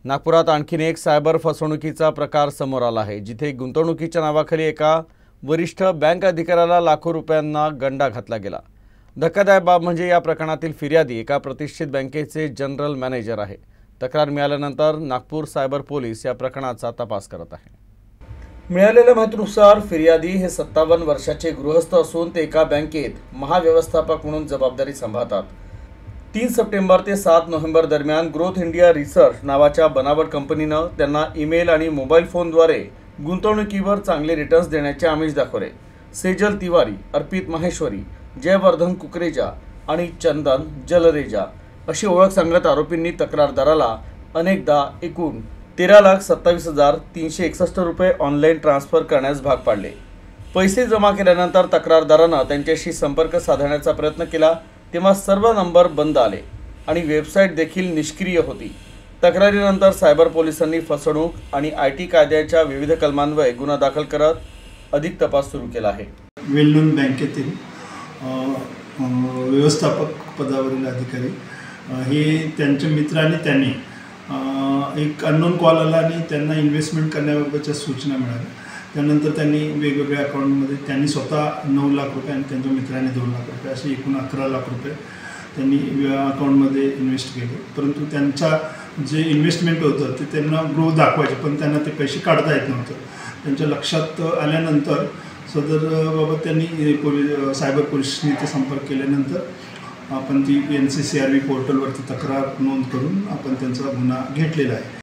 नागपुरात आणखीन एक सायबर फसवणुकीचा प्रकार समोर आला आहे, जिथे गुंतवणुकीच्या नावाखाली एका वरिष्ठ बँक अधिकाऱ्याला लाखो रुपयांना गंडा घातला गेला। धक्कादायक बाब म्हणजे या प्रकरणातील फिर्यादी एका प्रतिष्ठित बँकेचे जनरल मॅनेजर आहे। तक्रार मिळाल्यानंतर नागपूर सायबर पोलीस या प्रकरणाचा तपास करत आहे। मिळालेल्या माहितीनुसार फिर्यादी हे 57 वर्षाचे गृहस्थ असून ते एका बँकेत महाव्यवस्थापक म्हणून जबाबदारी सांभाळतात। 3 सप्टेंबर ते 7 नोव्हेंबर दरम्यान ग्रोथ इंडिया रिसर्च नावाच्या बनावट कंपनीनं त्यांना ईमेल आणि मोबाईल फोनद्वारे गुंतवणुकीवर चांगले रिटर्न्स देण्याचे आमिष दाखवले। सेजल तिवारी, अर्पित माहेश्वरी, जयवर्धन कुकरेजा आणि चंदन जलरेजा अशी ओळख सांगत आरोपींनी तक्रारदाराला अनेकदा एकूण 13,27,361 रुपये ऑनलाईन ट्रान्सफर करण्यास भाग पाडले। पैसे जमा केल्यानंतर तक्रारदारानं त्यांच्याशी संपर्क साधण्याचा प्रयत्न केला, तेव्हा सर्व नंबर बंद आले आणि वेबसाईट देखील निष्क्रिय होती। तक्रारीनंतर सायबर पोलिसांनी फसवणूक आणि IT कायद्याच्या विविध कलमांन्वये गुन्हा दाखल करत अधिक तपास सुरू केला आहे। वेलनोन बँकेतील व्यवस्थापक पदावरील अधिकारी हे त्यांच्या मित्राने त्यांनी एक अननोन कॉल आला आणि त्यांना इन्व्हेस्टमेंट करण्याबाबतच्या सूचना मिळाल्या। त्यानंतर त्यांनी वेगवेगळ्या अकाउंटमध्ये त्यांनी स्वतः 9 लाख रुपये आणि त्यांच्या मित्राने 2 लाख रुपये असे एकूण 11 लाख रुपये त्यांनी अकाउंटमध्ये इन्व्हेस्ट केले। परंतु त्यांचा जे इन्व्हेस्टमेंट होतं ते त्यांना ग्रोथ दाखवायचे, पण त्यांना ते पैसे काढता येत नव्हतं। त्यांच्या लक्षात आल्यानंतर सदर बाबत त्यांनी सायबर पोलिसनी ते संपर्क केल्यानंतर आपण ती NCCRB पोर्टलवरती तक्रार नोंद करून आपण त्यांचा गुन्हा घेतलेला आहे।